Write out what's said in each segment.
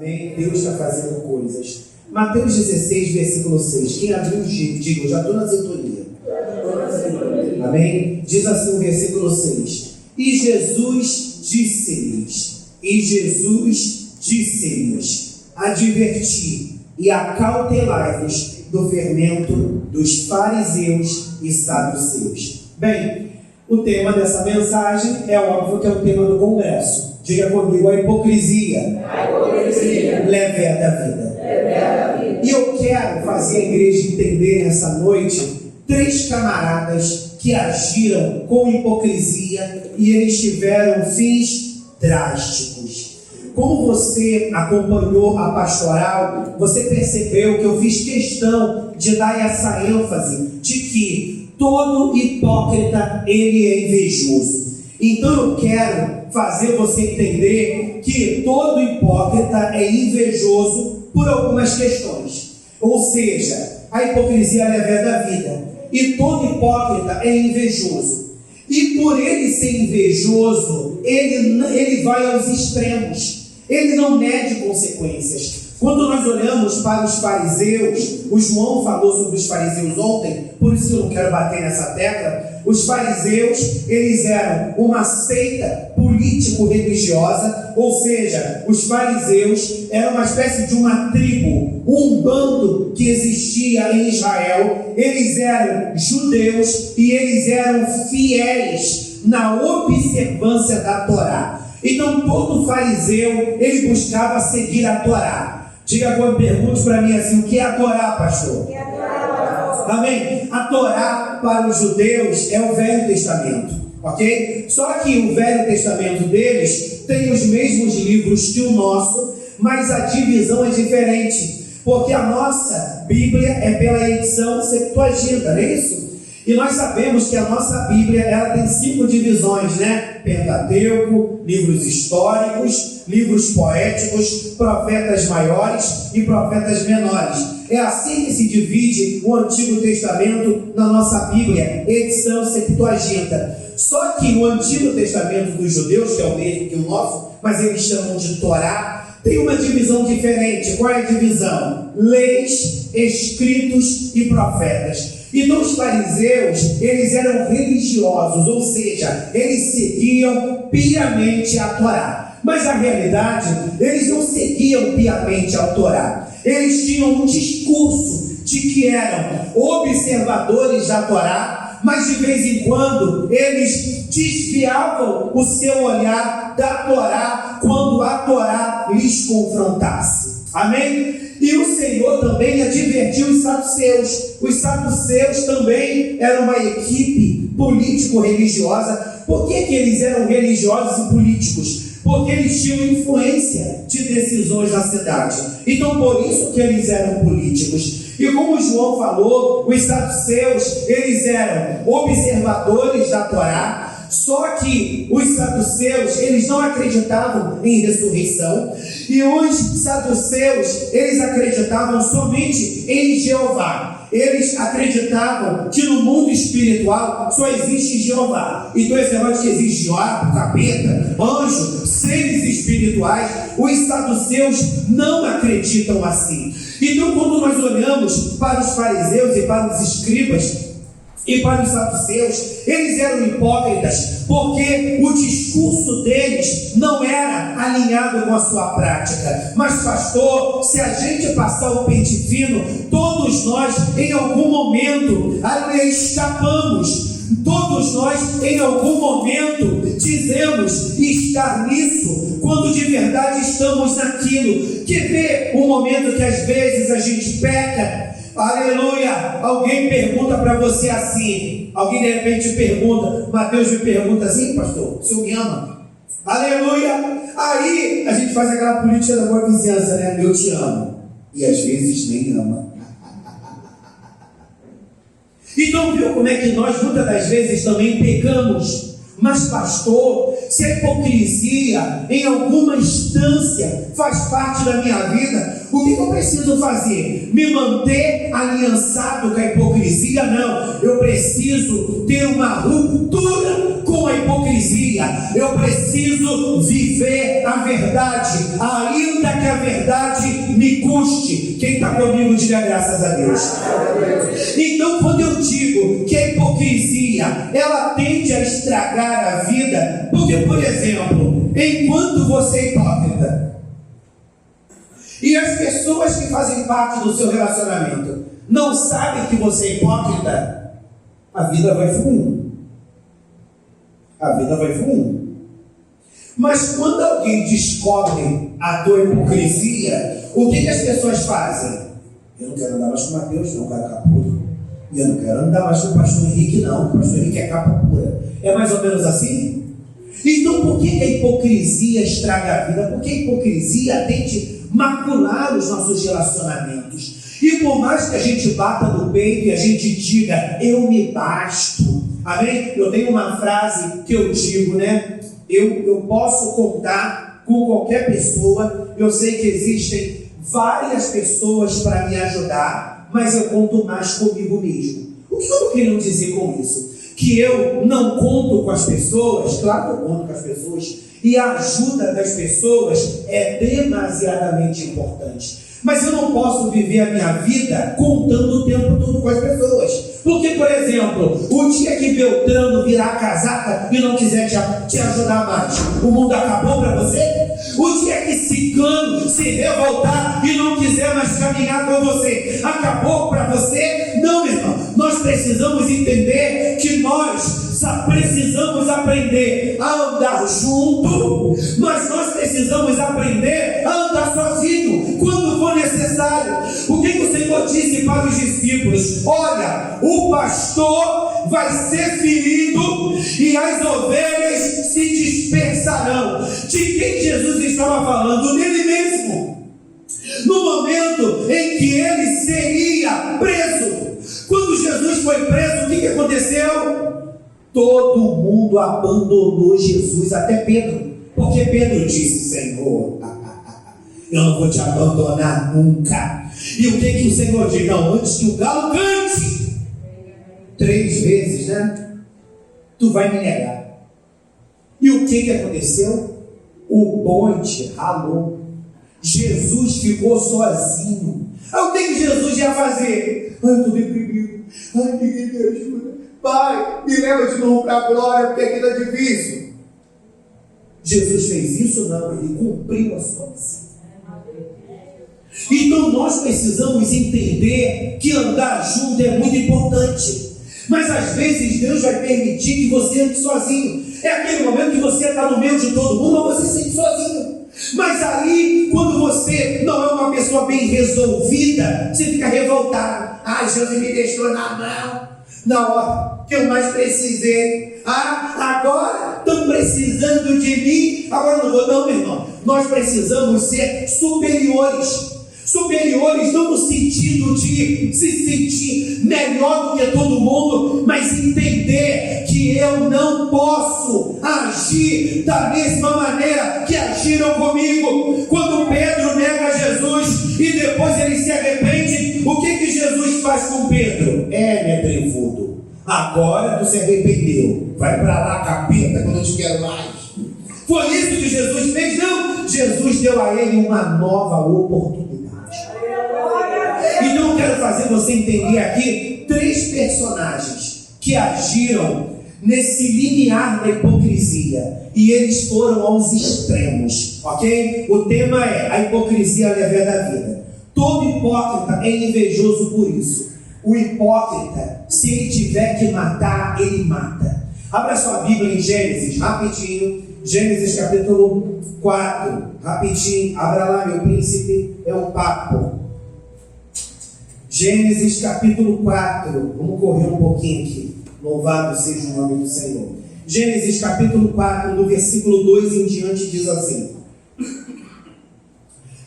Amém? Deus está fazendo coisas. Mateus 16, versículo 6. Quem abriu, diga, eu já estou na sintonia. Amém? Diz assim o versículo 6. E Jesus disse-lhes, adverti e acautelai-vos do fermento dos fariseus e saduceus. Bem, o tema dessa mensagem é óbvio que é o tema do congresso. Diga comigo, a hipocrisia levéa da vida. E eu quero fazer a igreja entender nessa noite 3 camaradas que agiram com hipocrisia e eles tiveram fins drásticos. Como você acompanhou a pastoral, você percebeu que eu fiz questão de dar essa ênfase de que todo hipócrita ele é invejoso. Então eu quero fazer você entender que todo hipócrita é invejoso por algumas questões. Ou seja, a hipocrisia é levéa da vida. E todo hipócrita é invejoso. E por ele ser invejoso, ele vai aos extremos. Ele não mede consequências. Quando nós olhamos para os fariseus, o João falou sobre os fariseus ontem, por isso eu não quero bater nessa tecla. Os fariseus, eles eram uma seita político-religiosa, ou seja, os fariseus eram uma espécie de uma tribo, um bando que existia em Israel. Eles eram judeus e eles eram fiéis na observância da Torá. Então todo fariseu, ele buscava seguir a Torá. Diga quando pergunte para mim assim, o que é a Torá, pastor? Amém? A Torá para os judeus é o Velho Testamento, ok? Só que o Velho Testamento deles tem os mesmos livros que o nosso, mas a divisão é diferente, porque a nossa Bíblia é pela edição Septuaginta, não é isso? E nós sabemos que a nossa Bíblia ela tem 5 divisões, né? Pentateuco, livros históricos, livros poéticos, profetas maiores e profetas menores. É assim que se divide o Antigo Testamento na nossa Bíblia, edição Septuaginta. Só que o Antigo Testamento dos judeus, que é o mesmo que o nosso, mas eles chamam de Torá, tem uma divisão diferente. Qual é a divisão? Leis, escritos e profetas. Então os fariseus, eles eram religiosos, ou seja, eles seguiam piamente a Torá. Mas na realidade, eles não seguiam piamente a Torá. Eles tinham um discurso de que eram observadores da Torá, mas de vez em quando eles desviavam o seu olhar da Torá quando a Torá lhes confrontasse. Amém? E o Senhor também advertiu os saduceus. Os saduceus também eram uma equipe político-religiosa. Por que eles eram religiosos e políticos? Porque eles tinham influência de decisões na cidade. Então por isso que eles eram políticos. E como João falou, os saduceus, eles eram observadores da Torá. Só que os saduceus, eles não acreditavam em ressurreição. E os saduceus, eles acreditavam somente em Jeová. Eles acreditavam que no mundo espiritual só existe Jeová. Então esse negócio que existe diabo, capeta, anjo, seres espirituais, os saduceus não acreditam assim. Então quando nós olhamos para os fariseus e para os escribas e para os saduceus, eles eram hipócritas, porque o discurso deles não era alinhado com a sua prática. Mas pastor, se a gente passar o pente fino, todos nós em algum momento escapamos. Todos nós em algum momento dizemos estar nisso, quando de verdade estamos naquilo. Quer ver um momento que às vezes a gente peca? Aleluia! Alguém pergunta para você assim, alguém de repente pergunta, Mateus me pergunta assim, pastor, o senhor me ama? Aleluia! Aí a gente faz aquela política da boa vizinhança, né? Eu te amo. E às vezes nem ama. Então viu como é que nós muitas das vezes também pecamos? Mas pastor, se a hipocrisia em alguma instância faz parte da minha vida, O que eu preciso fazer? Me manter aliançado com a hipocrisia? Não. Eu preciso ter uma ruptura com a hipocrisia. Eu preciso viver a verdade, ainda que a verdade me custe. Quem está comigo, diga graças a Deus. Então, quando eu digo que a hipocrisia, ela tende a estragar a vida, porque, por exemplo, enquanto você é hipócrita, e as pessoas que fazem parte do seu relacionamento não sabem que você é hipócrita, a vida vai fluindo. A vida vai fluindo. Mas quando alguém descobre a tua hipocrisia, o que as pessoas fazem? Eu não quero andar mais com o Mateus, não, quero capa pura. E eu não quero andar mais com o pastor Henrique, não. O pastor Henrique é capa pura. É mais ou menos assim? Então por que a hipocrisia estraga a vida? Porque a hipocrisia tende a macular os nossos relacionamentos. E por mais que a gente bata no peito e a gente diga, eu me basto. Amém? Eu tenho uma frase que eu digo, né? Eu posso contar com qualquer pessoa. Eu sei que existem várias pessoas para me ajudar, mas eu conto mais comigo mesmo. O que eu estou querendo dizer com isso? Que eu não conto com as pessoas. Claro que eu conto com as pessoas, e a ajuda das pessoas é demasiadamente importante. Mas eu não posso viver a minha vida contando o tempo todo com as pessoas. Porque, por exemplo, o dia que Beltrano virar a casaca e não quiser te ajudar mais, o mundo acabou para você? O dia que Ciclano se revoltar e não quiser mais caminhar com você, acabou para você? Não, meu irmão. Nós precisamos entender que nós precisamos aprender a andar junto, mas nós precisamos aprender a andar sozinho quando for necessário. O que o Senhor disse para os discípulos? Olha, o pastor vai ser ferido e as ovelhas se dispersarão. De quem Jesus estava falando? Dele mesmo. No momento em que ele seria preso. Quando Jesus foi preso, o que aconteceu? Todo mundo abandonou Jesus, até Pedro. Porque Pedro disse, Senhor, eu não vou te abandonar nunca. E o que o Senhor diz? Não, antes que o galo cante 3 vezes, né? Tu vai me negar. E o que aconteceu? O bonde ralou. Jesus ficou sozinho. Aí o que Jesus ia fazer? Ai, eu estou deprimido. Ai, ninguém me ajuda. Pai, me leva de novo para a glória, porque aqui está difícil. Jesus fez isso? Não, ele cumpriu a sua missão. Então nós precisamos entender que andar junto é muito importante. Mas às vezes Deus vai permitir que você ande sozinho. É aquele momento que você está no meio de todo mundo, mas você se sente sozinho. Mas aí, quando você não é uma pessoa bem resolvida, você fica revoltado. Ah, Jesus me deixou na mão na hora que eu mais precisei. Ah, agora estão precisando de mim. Agora não vou, não, meu irmão. Nós precisamos ser superiores. Superiores não no sentido de se sentir melhor do que todo mundo, mas entender que eu não posso agir da mesma maneira que agiram comigo. Quando Pedro nega Jesus e depois ele se arrepende, o que Jesus faz com Pedro? Meu trevudo, agora tu se arrependeu, vai para lá, capeta, que eu não te quero mais. Foi isso que Jesus fez? Não, Jesus deu a ele uma nova oportunidade. Então eu quero fazer você entender aqui 3 personagens que agiram nesse limiar da hipocrisia, e eles foram aos extremos, ok? O tema é a hipocrisia leva da vida. Todo hipócrita é invejoso por isso. O hipócrita, se ele tiver que matar, ele mata. Abra sua Bíblia em Gênesis, rapidinho. Gênesis capítulo 4, rapidinho. Abra lá, meu príncipe, é um papo. Gênesis capítulo 4, vamos correr um pouquinho aqui. Louvado seja o nome do Senhor. Gênesis capítulo 4, do versículo 2 em diante, diz assim: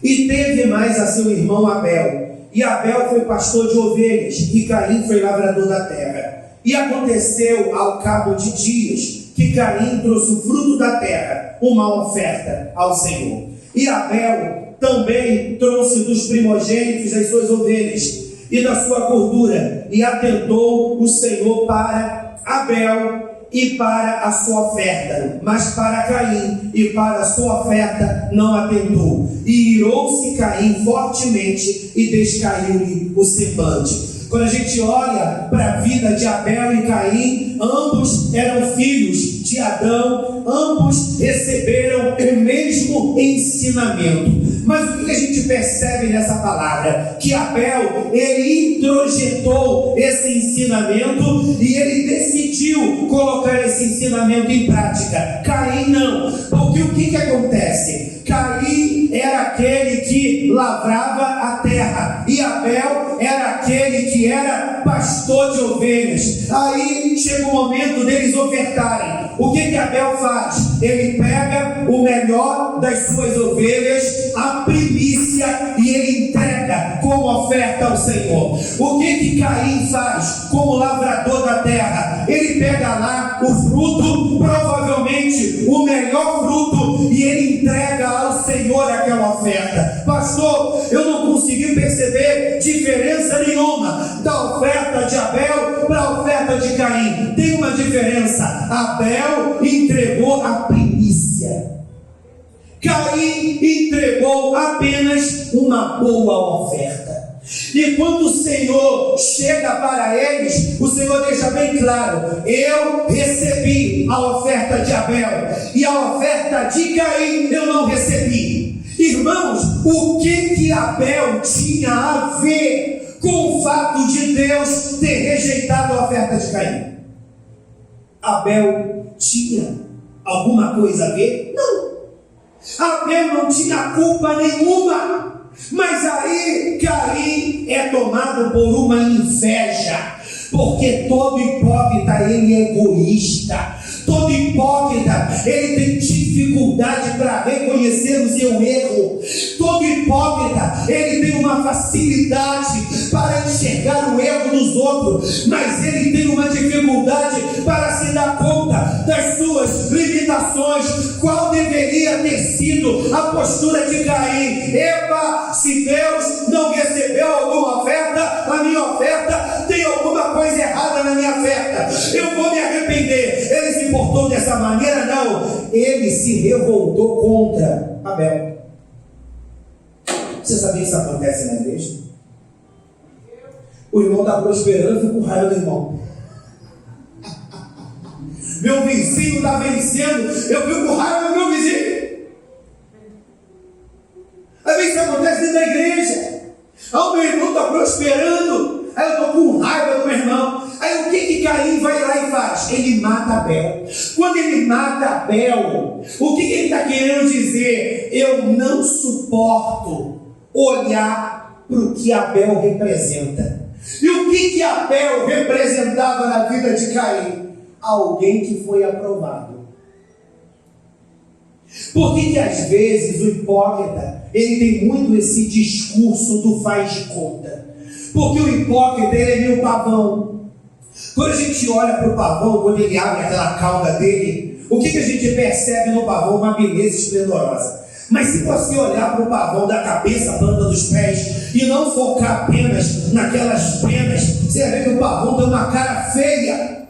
E teve mais a seu irmão Abel, e Abel foi pastor de ovelhas, e Caim foi lavrador da terra. E aconteceu ao cabo de dias, que Caim trouxe o fruto da terra, uma oferta ao Senhor. E Abel também trouxe dos primogênitos das suas ovelhas e da sua gordura, e atentou o Senhor para Abel e para a sua oferta, mas para Caim e para a sua oferta não atentou. E irou-se Caim fortemente e descaiu-lhe o semblante. Quando a gente olha para a vida de Abel e Caim, ambos eram filhos de Adão, ambos receberam o mesmo ensinamento. Mas o que a gente percebe nessa palavra? Que Abel, ele introjetou esse ensinamento e ele decidiu colocar esse ensinamento em prática. Caim não. Porque o que acontece? Caim era aquele que lavrava a terra e Abel era aquele que era pastor de ovelhas. Aí chega o momento deles ofertarem. O que Abel faz? Ele pega o melhor das suas ovelhas, a primícia, e ele entrega como oferta ao Senhor. O que Caim faz como lavrador da terra? Ele pega lá o fruto, provavelmente o melhor fruto, e ele entrega ao Senhor aquela oferta. Pastor, eu não consegui perceber diferença nenhuma da oferta de Abel para a oferta de Caim. Tem uma diferença. Abel entregou a primícia. Caim entregou apenas uma boa oferta. E quando o Senhor chega para eles, o Senhor deixa bem claro: eu recebi a oferta de Abel e a oferta de Caim eu não recebi. Irmãos, o que Abel tinha a ver com o fato de Deus ter rejeitado a oferta de Caim? Abel tinha alguma coisa a ver? Não. Abel não tinha culpa nenhuma. Mas aí Caim é tomado por uma inveja, porque todo hipócrita ele é egoísta. Todo hipócrita ele tem dificuldade para reconhecer o seu erro. Todo hipócrita ele tem uma facilidade para enxergar o erro dos outros, mas ele tem uma dificuldade para se dar conta das suas limitações. Qual deveria ter sido a postura de Caim? Epa, se Deus não recebeu alguma oferta, a minha oferta tem alguma coisa errada na minha oferta, eu vou me arrepender. Ele se portou dessa maneira? Não, ele se revoltou contra Abel. Você sabia que isso acontece na igreja? O irmão está prosperando e fica com raiva do irmão. Meu vizinho está vencendo, eu fico com raiva do meu vizinho. Às vezes isso acontece dentro da igreja. O meu irmão está prosperando, aí eu estou com raiva do meu irmão. Aí o que Caim vai lá e faz? Ele mata Abel. Quando ele mata Abel, o que ele está querendo dizer? Eu não suporto olhar para o que Abel representa. E o que Abel representava na vida de Caim? Alguém que foi aprovado. Por que às vezes o hipócrita ele tem muito esse discurso do faz de conta? Porque o hipócrita ele é meio pavão. Quando a gente olha para o pavão, quando ele abre aquela cauda dele, o que a gente percebe no pavão? Uma beleza esplendorosa. Mas se você olhar para o pavão da cabeça, planta dos pés, e não focar apenas naquelas penas, você vai ver que o pavão tem uma cara feia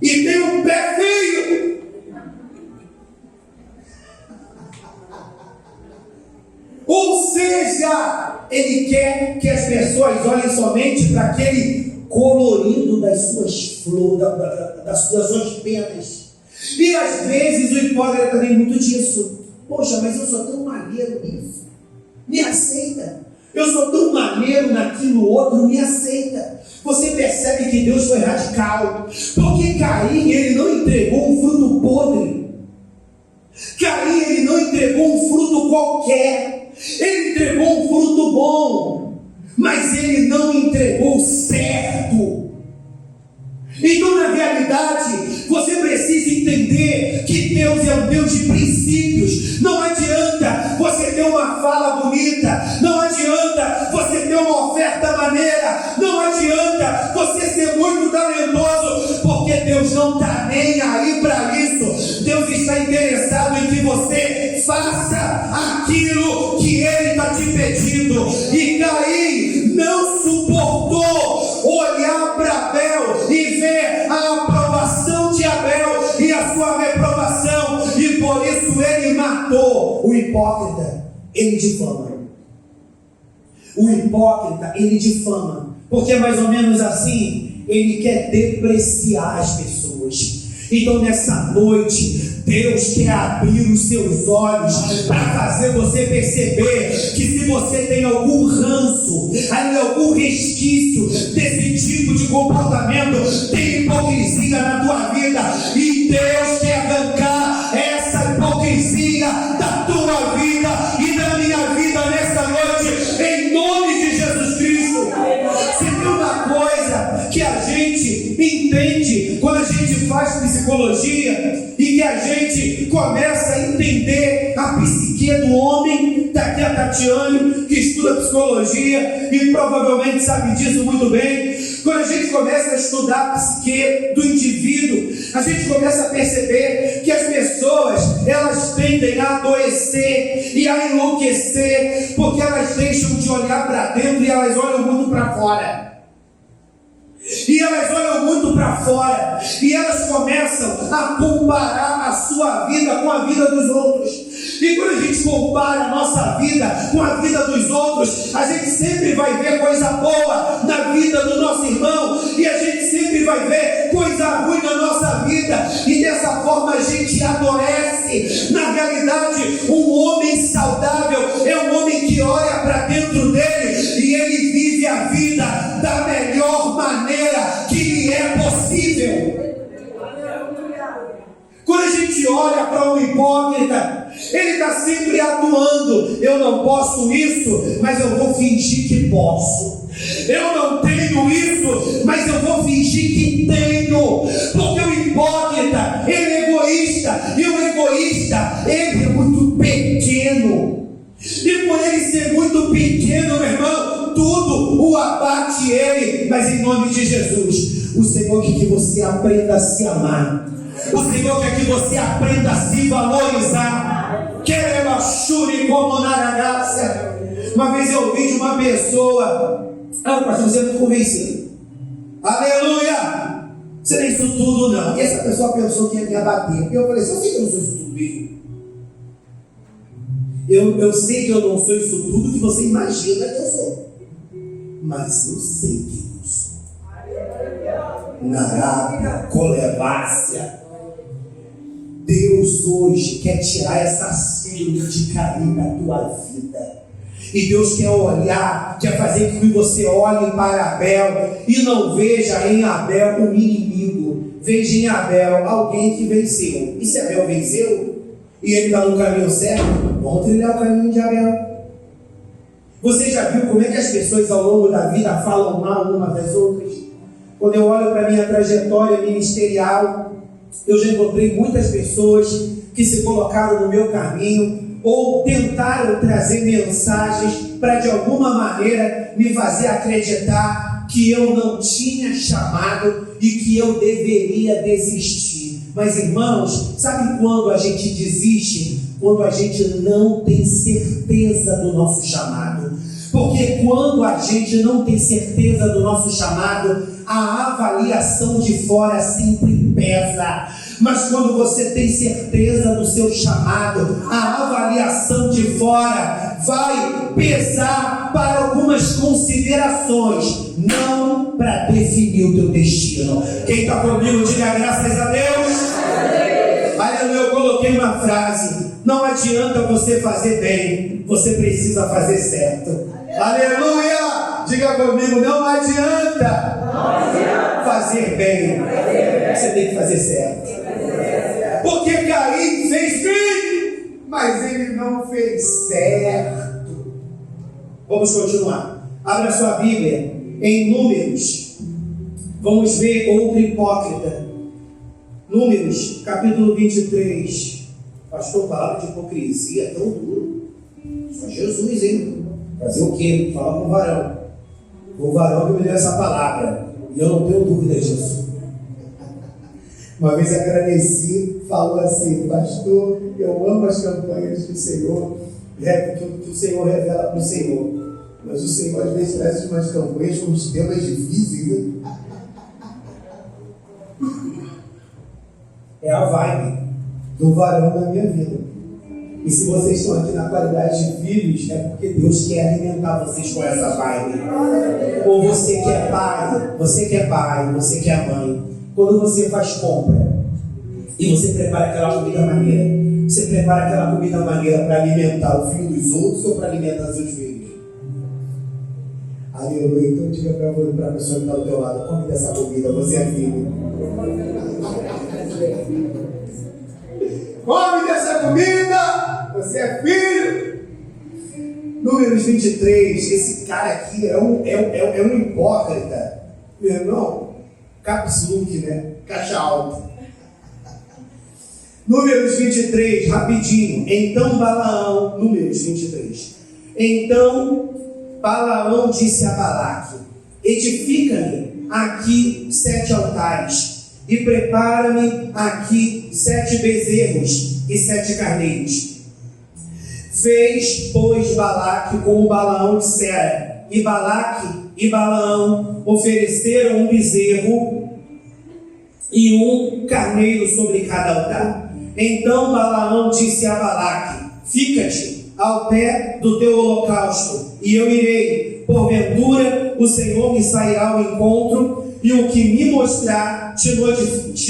e tem um pé feio. Ou seja, ele quer que as pessoas olhem somente para aquele colorido das suas flores, das suas penas. E às vezes o hipócrita tem muito disso. Poxa, mas eu sou tão maneiro nisso, me aceita. Eu sou tão maneiro naquilo outro, me aceita. Você percebe que Deus foi radical, porque Caim ele não entregou um fruto podre. Caim ele não entregou um fruto qualquer, ele entregou um fruto bom, mas ele não entregou certo. Então, na realidade, você precisa entender que Deus é um Deus de princípios. Não adianta você ter uma fala bonita, não adianta você ter uma oferta maneira, não adianta você ser muito talentoso, porque Deus não está nem aí para isso. Deus está interessado em que você faça aquilo que Ele está está te pedindo. E Caim não suportou olhar para Abel e ver a aprovação de Abel e a sua reprovação, e por isso ele matou. O hipócrita, ele difama. O hipócrita, ele difama, porque é mais ou menos assim, ele quer depreciar as pessoas. Então nessa noite, Deus quer abrir os seus olhos para fazer você perceber que se você tem algum ranço, algum resquício desse tipo de comportamento, tem hipocrisia na tua vida, e Deus quer arrancar essa hipocrisia da tua vida e da minha vida nessa noite, em nome de Jesus Cristo. Se tem uma coisa que a gente entende quando a gente faz psicologia e que a gente começa a entender a psique do homem, daqui a Tatiane, que estuda psicologia e provavelmente sabe disso muito bem. Quando a gente começa a estudar a psique do indivíduo, a gente começa a perceber que as pessoas, elas tendem a adoecer e a enlouquecer, porque elas deixam de olhar para dentro e elas olham muito para fora. E elas olham muito para fora, e elas começam a comparar a sua vida com a vida dos outros. E quando a gente compara a nossa vida com a vida dos outros, a gente sempre vai ver coisa boa na vida do nosso irmão, e a gente sempre vai ver coisa ruim na nossa vida, e dessa forma a gente adoece. Na realidade, um homem saudável é um homem que olha para dentro dele e ele vive a vida da melhor maneira que lhe é possível. Quando a gente olha para um hipócrita, ele está sempre atuando. Eu não posso isso, mas eu vou fingir que posso. Eu não tenho isso, mas eu vou fingir que tenho. Porque o hipócrita, ele é egoísta, e o egoísta, ele é muito pequeno. E por ele ser muito pequeno, meu irmão, tudo o abate ele. Mas em nome de Jesus, o Senhor quer que você aprenda a se amar. O Senhor quer que você aprenda a se valorizar. Queremos chure como na graça. Uma vez eu ouvi de uma pessoa: pastor, você é muito convencido. Aleluia! Você não é isso tudo, não. E essa pessoa pensou que ia me abater. E eu falei: eu sei que eu não sou isso tudo mesmo. Eu sei que eu não sou isso tudo que você imagina que eu sou, mas eu sei que eu sou. Narábia, colevácia. Deus hoje quer tirar essa síndrome de Caim da tua vida. E Deus quer olhar, quer fazer com que você olhe para Abel e não veja em Abel um inimigo. Veja em Abel alguém que venceu. E se Abel venceu e ele está no caminho certo, vamos trilhar o caminho de Abel. Você já viu como é que as pessoas ao longo da vida falam mal umas das outras? Quando eu olho para a minha trajetória ministerial, eu já encontrei muitas pessoas que se colocaram no meu caminho ou tentaram trazer mensagens para de alguma maneira me fazer acreditar que eu não tinha chamado e que eu deveria desistir. Mas irmãos, sabe quando a gente desiste? Quando a gente não tem certeza do nosso chamado. Porque quando a gente não tem certeza do nosso chamado, a avaliação de fora sempre pesa. Mas quando você tem certeza do seu chamado, a avaliação de fora vai pesar para algumas considerações, não para definir o teu destino. Quem está comigo, diga graças a Deus. Aleluia, eu coloquei uma frase: não adianta você fazer bem, você precisa fazer certo. Aleluia! Diga comigo, não adianta fazer bem, você tem que fazer certo. Porque Caim fez bem, mas ele não fez certo. Vamos continuar. Abra sua Bíblia em Números. Vamos ver outro hipócrita. Números, capítulo 23. Pastor, palavra de hipocrisia é tão duro. Só Jesus, hein? Fazer o quê? Fala com o varão. O varão que me deu essa palavra. E eu não tenho dúvida disso. Uma vez agradeci, falou assim: pastor, eu amo as campanhas do Senhor, que o Senhor revela para o Senhor. Mas o Senhor às vezes traz umas campanhas com os temas difíceis, né? É a vibe do varão da minha vida. E se vocês estão aqui na qualidade de filhos, é porque Deus quer alimentar vocês com essa vibe. Ou você que é pai, você que é mãe, quando você faz compra e você prepara aquela comida maneira, você prepara aquela comida maneira para alimentar o filho dos outros ou para alimentar seus filhos? Aleluia. Então diga para a pessoa que está do teu lado: come dessa comida, você é filho. Come dessa comida, você é filho. Números 23, esse cara aqui é um hipócrita. Meu irmão, caps look, né? Caixa alta. Números 23, rapidinho. Então Balaão, Números 23. Então Balaão disse a Balaque: edifica-me aqui 7 altares e prepara-me aqui 7 bezerros e 7 carneiros. Fez, pois, Balaque como Balaão dissera, e Balaque e Balaão ofereceram um bezerro e um carneiro sobre cada altar. Então Balaão disse a Balaque: fica-te ao pé do teu holocausto, e eu irei. Porventura o Senhor me sairá ao encontro, e o que me mostrar te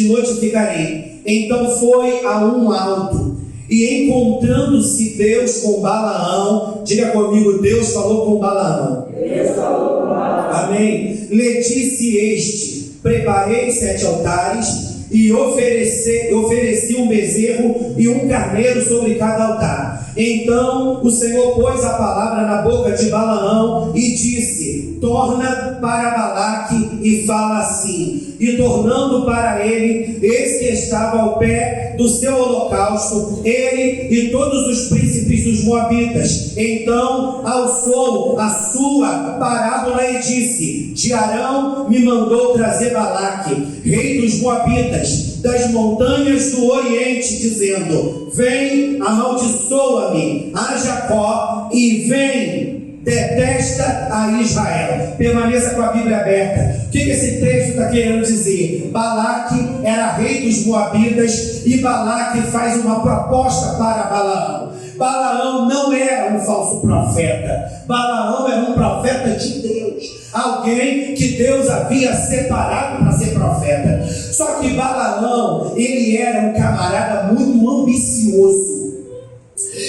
notificarei. Então foi a um alto, e encontrando-se Deus com Balaão, diga comigo: Deus falou com Balaão. Deus falou com Balaão. Amém. Lhe disse este: preparei 7 altares e ofereci um bezerro e um carneiro sobre cada altar. Então o Senhor pôs a palavra na boca de Balaão e disse: torna para Balaque e fala assim. E tornando para ele, eis que estava ao pé do seu holocausto, ele e todos os príncipes dos Moabitas. Então alçou a sua parábola e disse: de Arão me mandou trazer Balaque, rei dos Moabitas, das montanhas do Oriente, dizendo: vem, amaldiçoa-me a Jacó, e vem, detesta a Israel. Permaneça com a Bíblia aberta. O que esse texto está querendo dizer? Balaque era rei dos Moabitas, e Balaque faz uma proposta para Balaão. Balaão não era um falso profeta. Balaão era um profeta de Deus, alguém que Deus havia separado para ser profeta. Só que Balaão, ele era um camarada muito ambicioso.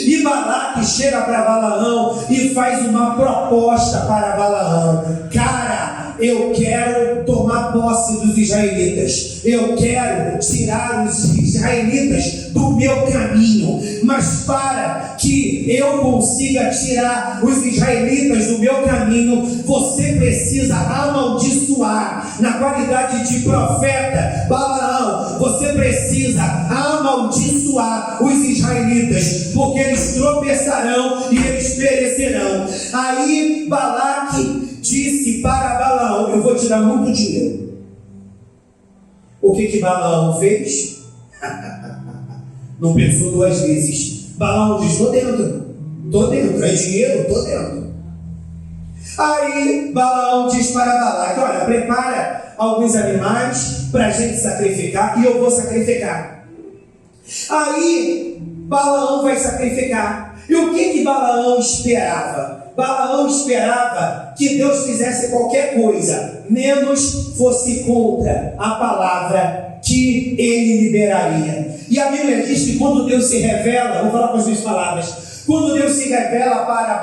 E Balaque chega para Balaão e faz uma proposta para Balaão: cara, eu quero tomar posse dos israelitas, eu quero tirar os israelitas do meu caminho, mas para que eu consiga tirar os israelitas do meu caminho, você precisa amaldiçoar. Na qualidade de profeta, Balaão, você precisa amaldiçoar os israelitas, porque eles tropeçarão e eles perecerão. Aí Balaque disse para Balaão: eu vou te dar muito dinheiro. O que Balaão fez? Não pensou 2 vezes. Balaão diz: estou dentro, é dinheiro, estou dentro. Aí Balaão diz para Balaque: olha, prepara alguns animais para a gente sacrificar, e eu vou sacrificar. Aí Balaão vai sacrificar. E o que Balaão esperava? Balaão esperava que Deus fizesse qualquer coisa, menos fosse contra a palavra que ele liberaria. E a Bíblia diz que quando Deus se revela, vou falar com as minhas palavras, quando Deus se revela para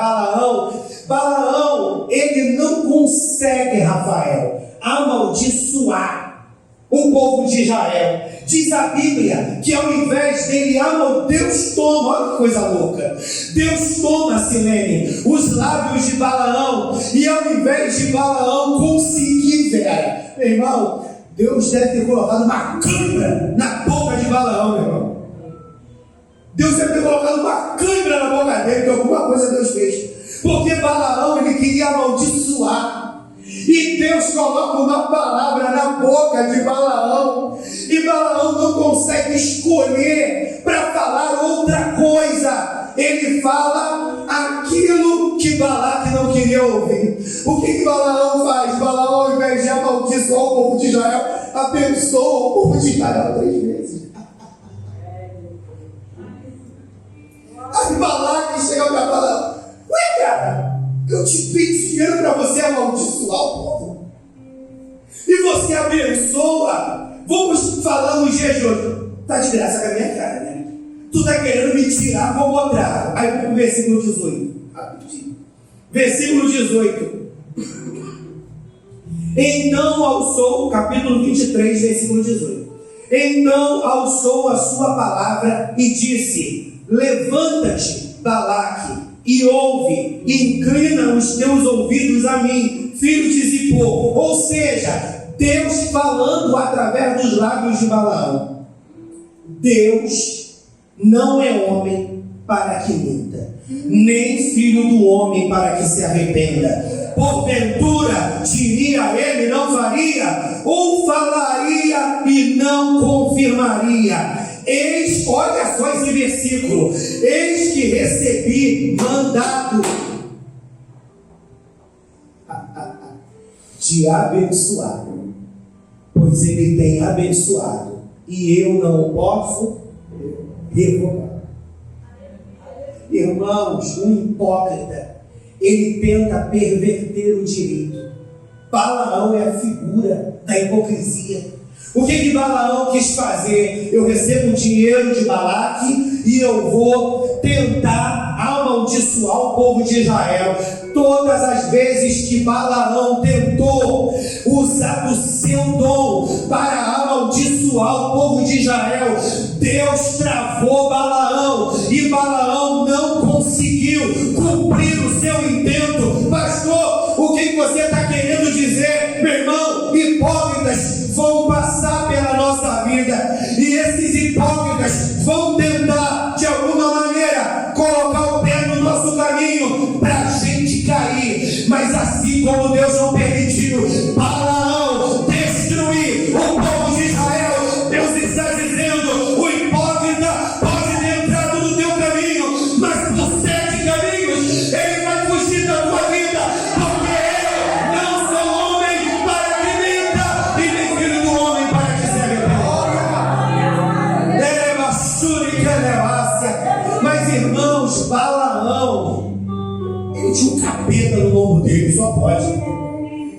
Balaão, ele não consegue, Rafael, amaldiçoar o povo de Israel. Diz a Bíblia que ao invés dele Deus toma, olha que coisa louca, Deus toma, Silene, os lábios de Balaão, e ao invés de Balaão conseguir, Vera, meu irmão, Deus deve ter colocado uma câimbra na boca de Balaão, meu irmão. Deus deve ter colocado uma câimbra na boca dele, que alguma coisa Deus fez, porque Balaão, ele queria amaldiçoar. E Deus coloca uma palavra na boca de Balaão, e Balaão não consegue escolher para falar outra coisa, ele fala aquilo que Balaque não queria ouvir. O que Balaão faz? Balaão, ao invés de amaldiçoar o povo de Israel, abençoa o povo de Israel 3 vezes. Aí Balaque chega para Balaão: ué, cara, eu te pedi dinheiro para você amaldiçoar o povo, e você abençoa. Vamos falar no jejum. Tá de graça com a minha cara, né? Tu tá querendo me tirar, vou botar. Aí vamos pro versículo 18. Rapidinho. Versículo 18. Então alçou, capítulo 23, versículo 18. Então alçou a sua palavra e disse: levanta-te, Balaque, e ouve, inclina os teus ouvidos a mim, filho de Zippor. Ou seja, Deus falando através dos lábios de Balaão. Deus não é homem para que minta, nem filho do homem para que se arrependa. Porventura diria ele, não faria, ou falaria e não confirmaria. Eis, olha só esse versículo: eis que recebi mandado de abençoar, pois ele tem abençoado, e eu não posso revogar. Irmãos, um hipócrita, ele tenta perverter o direito. Balaão é a figura da hipocrisia. O que Balaão quis fazer? Eu recebo o dinheiro de Balaque e eu vou tentar amaldiçoar o povo de Israel. Todas as vezes que Balaão tentou usar do seu dom para amaldiçoar o povo de Israel, Deus travou Balaão e Balaão não conseguiu cumprir o seu intento. Pastor, o que você está querendo dizer? Meu irmão, hipócritas vão passar pela nossa vida e esses hipócritas vão tentar de alguma maneira colocar o pé no nosso caminho para a gente cair, mas assim como Deus não permitiu Balaão destruir o povo de Israel, Deus está dizendo: o hipócrita pode ter entrado no teu caminho, mas por 7 caminhos ele vai fugir da tua vida, porque eu não sou homem para que minta, e nem filho do homem para que se arrependa. Mas irmãos, Balaão, ele tinha um capeta no lombo dele, só pode.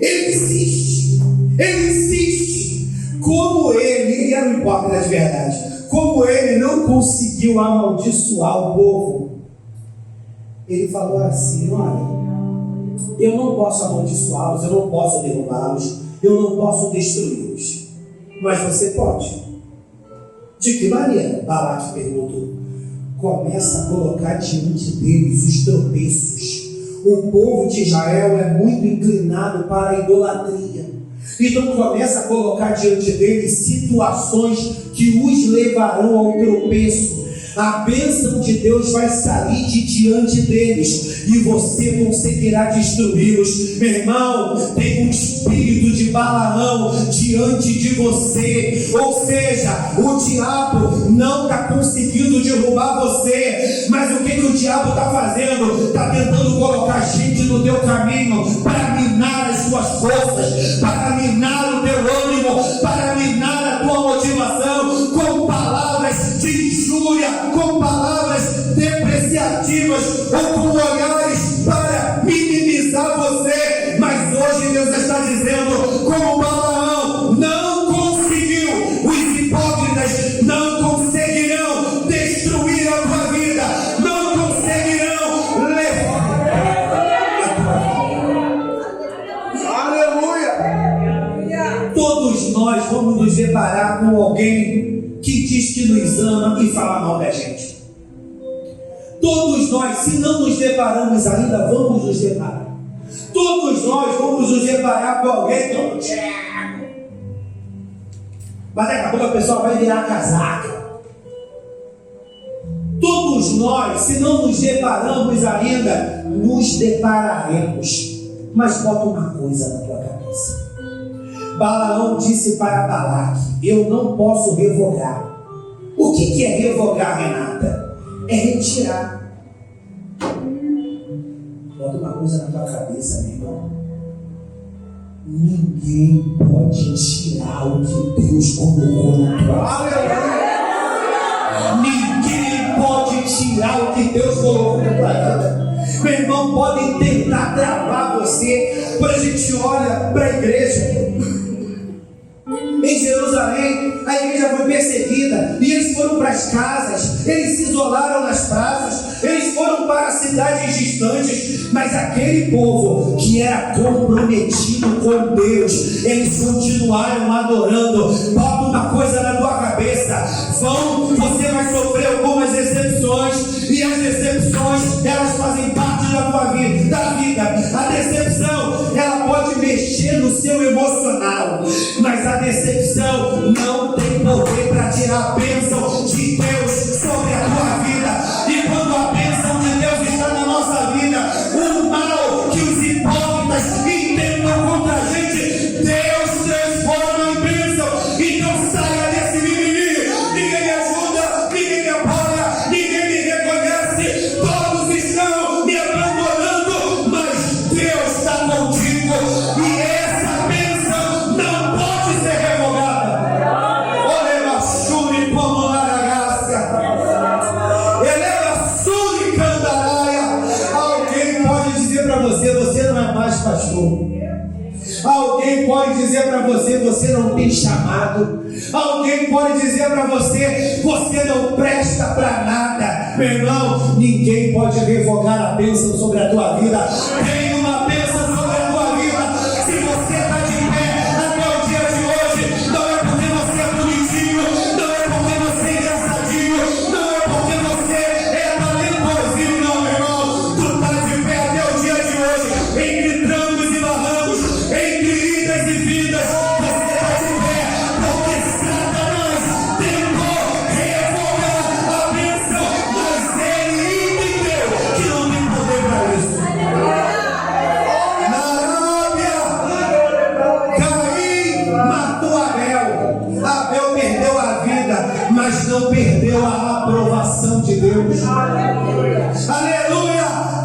Ele insiste. Como ele era um hipócrita de verdade, como ele não conseguiu amaldiçoar o povo, ele falou assim: olha, eu não posso amaldiçoá-los, eu não posso derrubá-los, eu não posso destruí-los, mas você pode. De que maneira? Balaque perguntou. Começa a colocar diante deles os tropeços. O povo de Israel é muito inclinado para a idolatria. Então começa a colocar diante deles situações que os levarão ao tropeço. A bênção de Deus vai sair de diante deles e você conseguirá destruí-los. Meu irmão, tem um espírito de Balaão diante de você, ou seja, o diabo não está conseguindo derrubar você, mas o que o diabo está fazendo? Está tentando colocar gente no teu caminho para minar as suas forças, para minar o teu ânimo, para minar a tua motivação, com palavras de injúria, com palavras depreciativas ou com olhares para minimizar você. Mas hoje Deus está dizendo, como Balaão não conseguiu, os hipócritas não conseguirão destruir a tua vida, não conseguirão levar. Aleluia! Todos nós vamos nos deparar com alguém que diz que nos ama e fala mal da gente. Todos nós, se não nos deparamos ainda, vamos nos deparar. Todos nós vamos nos deparar com alguém que é um tcheco. Mas daqui a pouco a pessoa vai virar casaca. Todos nós, se não nos deparamos ainda, nos depararemos. Mas bota uma coisa na tua cabeça. Balaão disse para Balaque: eu não posso revogar. O que é revogar, Renata? É retirar. Bota uma coisa na tua cabeça, meu irmão. Ninguém pode tirar o que Deus colocou na tua vida. Ninguém pode tirar o que Deus colocou na tua vida. Meu irmão, podem tentar travar você. Quando a gente olha para a igreja em Jerusalém, a igreja foi perseguida e eles foram para as casas, eles se isolaram nas praças, eles foram para cidades distantes, mas aquele povo que era comprometido com Deus, eles continuaram adorando. Bota uma coisa na tua cabeça: você vai sofrer algumas decepções, e as decepções, elas fazem parte da tua vida, A decepção, ela pode mexer no seu emocional, mas a decepção não tem poder para tirar a bênção de Deus sobre a tua vida. E quando a bênção de Deus está na nossa vida, o mal que os hipócritas intentam contra a gente, Deus transforma em bênção. Então saia desse mimimi. Ninguém me ajuda, ninguém me apoia, ninguém me reconhece, todos estão me abandonando, mas Deus está contigo, e essa bênção não pode ser revogada. Olha, Shuri como Laragaça, eleva Shuri Candaraia. Alguém pode dizer para você: você não é mais pastor. Alguém pode dizer para você: você não tem chamado. Alguém pode dizer para você: você não presta para nada. Meu irmão, ninguém pode revogar a bênção sobre a tua vida. Tem uma bênção sobre a tua vida. Se você está de pé até o dia de hoje, não é porque você é bonitinho, não é porque você é engraçadinho, não é porque você é talentosinho, não, meu irmão. Tu está de pé até o dia de hoje, entre trancos e barrancos, entre idas e vindas. Você está de pé porque Satanás tentou revogar a bênção, mas ele entendeu que não tem poder para isso. Na Arábia, Caim matou Abel. Abel perdeu a vida, mas não perdeu a aprovação de Deus. Aleluia!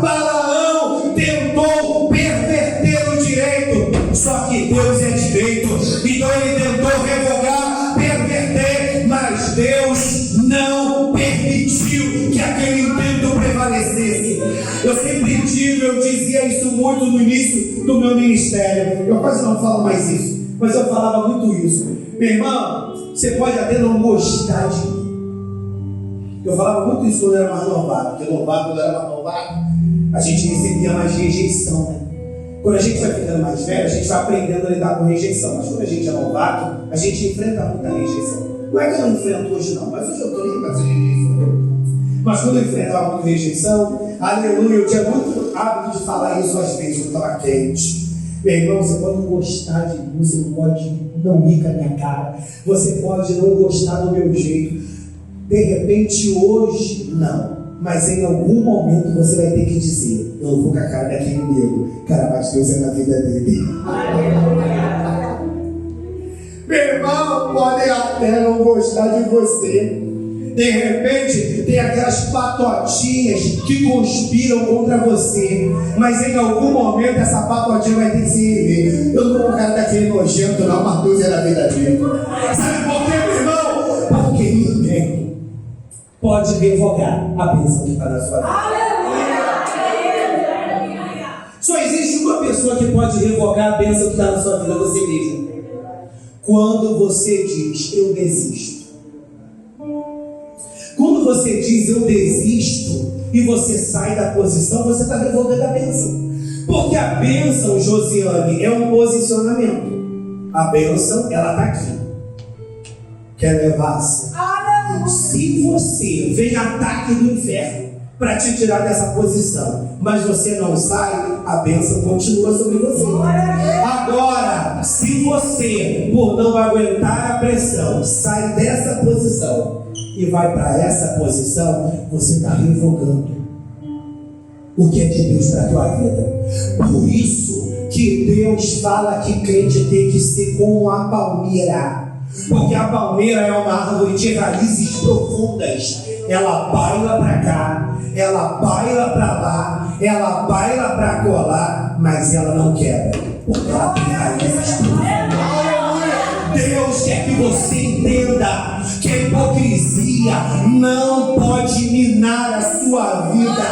Balaão tentou perverter o direito, só que Deus é direito. Então ele tentou revogar, perverter, mas Deus não permitiu que aquele intento prevalecesse. Eu sempre digo, eu dizia isso muito no início do meu ministério. Eu quase não falo mais isso, mas eu falava muito isso. Meu irmão, você pode até não gostar de mim. Eu falava muito isso quando eu era mais novato, porque quando eu era mais novato, a gente recebia mais rejeição, né? Quando a gente vai ficando mais velho, a gente vai aprendendo a lidar com rejeição. Mas quando a gente é novato, a gente enfrenta muita rejeição. Não é que eu não enfrento hoje não, mas hoje eu estou nem para essa rejeição. Mas quando eu enfrentava muita rejeição, aleluia, eu tinha muito hábito de falar isso às vezes, quando estava quente. Meu irmão, você pode não gostar de mim, você pode não rir com a minha cara, você pode não gostar do meu jeito. De repente hoje, não. Mas em algum momento você vai ter que dizer: eu não vou com a cara daquele nego, cara, mas Deus é na vida dele. Meu irmão, podem até não gostar de você. De repente tem aquelas patotinhas que conspiram contra você, mas em algum momento essa patotinha vai ter que se erguer. Eu não vou com a cara daquele nojento não, mas Deus é na vida dele. Sabe por quê, meu irmão? Porque ninguém pode revogar a bênção que está na sua vida. Só existe uma pessoa que pode revogar a bênção que está na sua vida: você mesmo. Quando você diz: eu desisto. Quando você diz: eu desisto, e você sai da posição, você está revogando a bênção. Porque a bênção, Josiane, é um posicionamento. A bênção, ela está aqui. Quer levar-se? Se você vem ataque do inferno para te tirar dessa posição, mas você não sai, a bênção continua sobre você. Agora, se você, por não aguentar a pressão, sai dessa posição e vai para essa posição, você está revogando o que é de Deus para a tua vida. Por isso que Deus fala que crente tem que ser como a palmeira. Porque a palmeira é uma árvore de raízes profundas. Ela baila para cá, ela baila para lá, ela baila para colar, mas ela não quebra, porque ela tem raízes profundas. Deus quer que você entenda que a hipocrisia não pode minar a sua vida,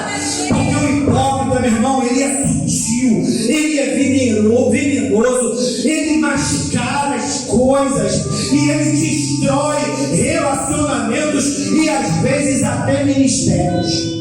porque o hipócrita, meu irmão, ele é sutil, ele é venenoso, ele mascara as coisas e ele destrói relacionamentos e às vezes até ministérios.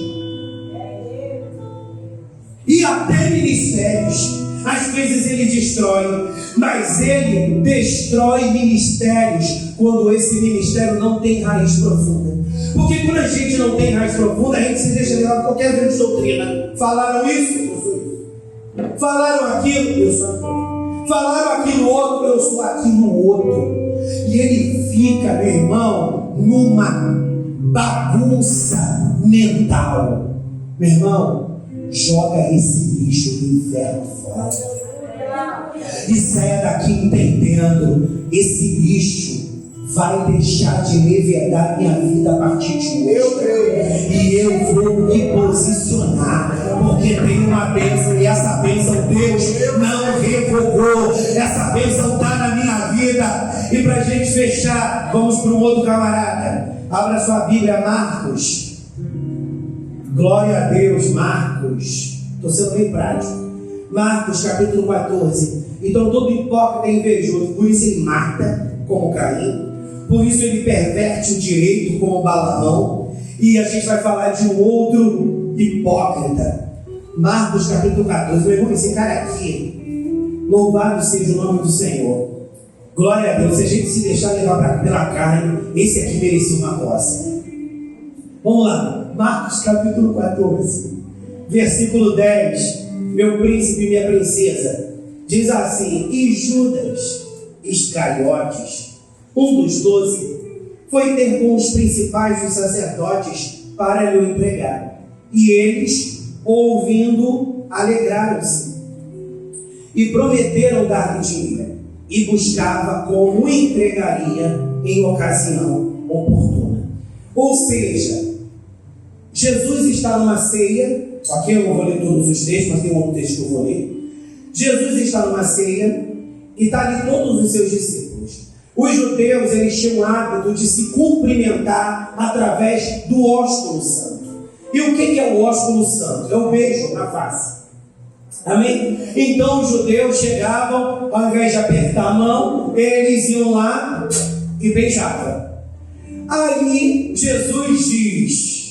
Às vezes ele destrói, mas ele destrói ministérios quando esse ministério não tem raiz profunda. Porque quando a gente não tem raiz profunda, a gente se deixa levar por qualquer vez de doutrina. Falaram isso? Eu sou isso. Falaram aquilo? Eu sou aquilo. Falaram aquilo outro? Eu sou aquilo outro. E ele fica, meu irmão, numa bagunça mental. Meu irmão, joga esse lixo do inferno fora e saia daqui entendendo: esse lixo vai deixar de levedar minha vida a partir de hoje, e eu vou me posicionar, porque tem uma bênção, e essa bênção Deus não revogou, essa bênção está na minha vida. E para a gente fechar, vamos para um outro camarada. Abra sua Bíblia, Marcos. Glória a Deus, Marcos. Estou sendo bem prático. Marcos capítulo 14. Então todo hipócrita é invejoso, por isso ele mata como Caim, por isso ele perverte o direito como Balaão. E a gente vai falar de um outro hipócrita. Marcos capítulo 14. Meu irmão, esse cara aqui, louvado seja o nome do Senhor. Glória a Deus. Se a gente se deixar levar pela carne, esse aqui merecia uma coça. Vamos lá, Marcos capítulo 14, versículo 10. Meu príncipe e minha princesa, diz assim: e Judas Iscariotes, um dos 12, foi ter com os principais dos sacerdotes para lhe entregar. E eles, ouvindo, alegraram-se e prometeram dar-lhe dinheiro, e buscava como o entregaria em ocasião oportuna. Ou seja, Jesus está numa ceia. Aqui eu não vou ler todos os textos, mas tem um outro texto que eu vou ler. Jesus está numa ceia e está ali todos os seus discípulos. Os judeus, eles tinham o hábito de se cumprimentar através do ósculo santo. E o que é o ósculo santo? É o beijo na face. Amém? Então os judeus chegavam, ao invés de apertar a mão, eles iam lá e beijavam. Aí Jesus diz: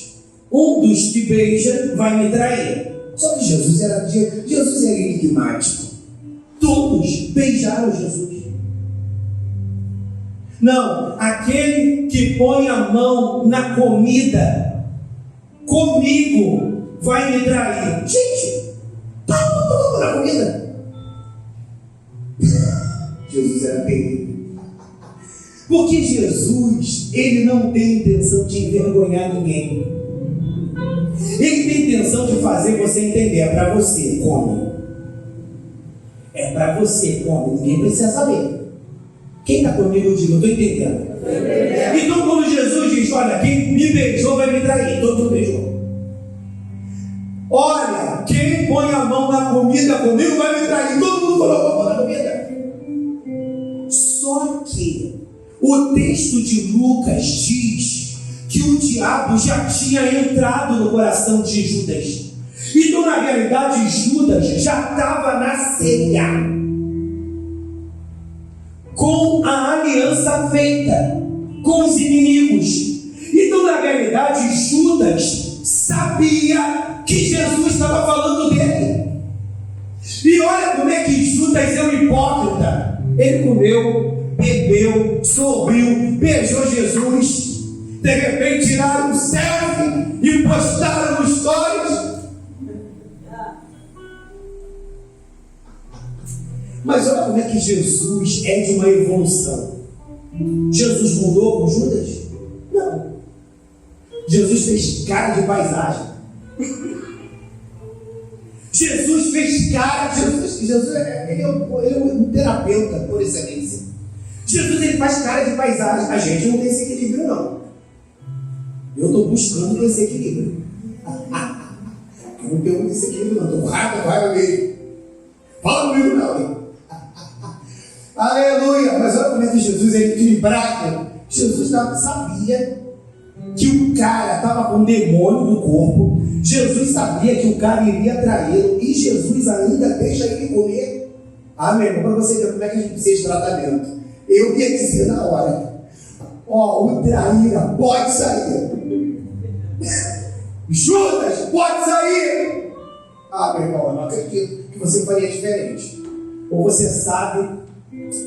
um dos que beija vai me trair. Só que Jesus era enigmático. Todos beijaram Jesus. Não, aquele que põe a mão na comida, comigo vai me trair. Gente, todo mundo na comida. Jesus era terrível. Porque Jesus, ele não tem intenção de envergonhar ninguém. Ele tem intenção de fazer você entender. É para você, come. É para você, come. Ninguém precisa saber. Quem está comigo, eu digo, eu estou entendendo. Então quando Jesus diz: olha, quem me beijou vai me trair, todo mundo beijou. Olha, quem põe a mão na comida comigo vai me trair, todo mundo colocou a mão na comida. Só que o texto de Lucas diz que o diabo já tinha entrado no coração de Judas. Então, na realidade, Judas já estava na ceia, com a aliança feita com os inimigos. Então, na realidade, Judas sabia que Jesus estava falando dele. E olha como é que Judas é um hipócrita. Ele comeu, bebeu, sorriu, beijou Jesus. De repente tiraram um selfie e postaram no stories. Mas olha como é que Jesus é de uma evolução. Jesus mudou com Judas? Não. Jesus fez cara de paisagem. Jesus fez cara. Jesus ele é um terapeuta por excelência. Jesus, ele faz cara de paisagem. A gente não tem esse equilíbrio, não. Eu estou buscando esse equilíbrio. não tenho muito desequilíbrio, não. Estou com raiva mesmo. Fala comigo, não, hein? Aleluia! Mas olha como é que Jesus é equilibrado. Jesus sabia que o cara estava com um demônio no corpo. Jesus sabia que o cara iria traí-lo. E Jesus ainda deixa ele comer. Ah, meu irmão, para você ver como é que a gente precisa de tratamento. Eu ia dizer na hora: ó, o traíra pode sair. Judas pode sair. Ah, meu irmão, eu não acredito que você faria diferente. Ou você sabe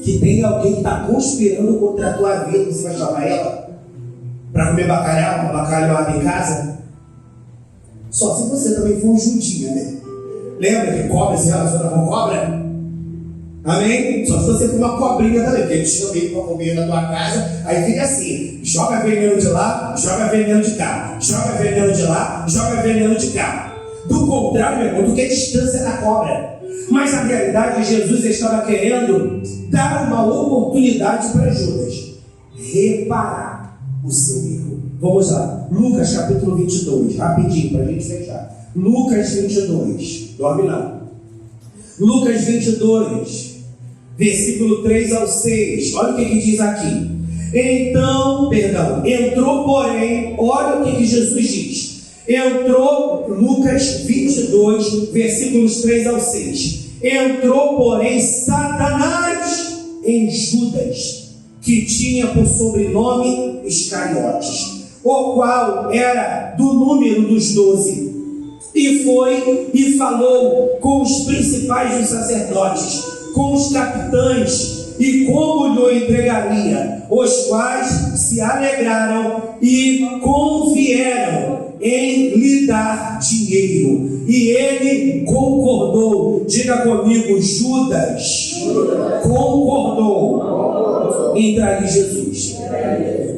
que tem alguém que está conspirando contra a tua vida, você vai chamar ela para comer bacalhau, uma bacalhauada em casa? Só se você também for um judinha, né? Lembra que cobra se relaciona com cobra? Amém? Só se você for uma cobrinha também, porque eles chamam ele para comer na tua casa, aí fica assim: joga veneno de lá, joga veneno de cá, joga veneno de lá, joga veneno de cá. Do contrário, meu irmão, do que a distância da cobra. Mas na realidade, Jesus estava querendo dar uma oportunidade para Judas reparar o seu erro. Vamos lá, Lucas capítulo 22, rapidinho para a gente fechar. Lucas 22, dorme não. Lucas 22, versículo 3 ao 6, olha o que diz aqui. Entrou porém, olha o que Jesus diz. Entrou, Lucas 22, versículos 3 ao 6. Entrou, porém, Satanás em Judas, que tinha por sobrenome Iscariotes, o qual era do número dos 12. E foi e falou com os principais dos sacerdotes, com os capitães, e como lhe entregaria, os quais se alegraram e convieram em lhe dar dinheiro. E ele concordou. Diga comigo, Judas concordou em trair Jesus.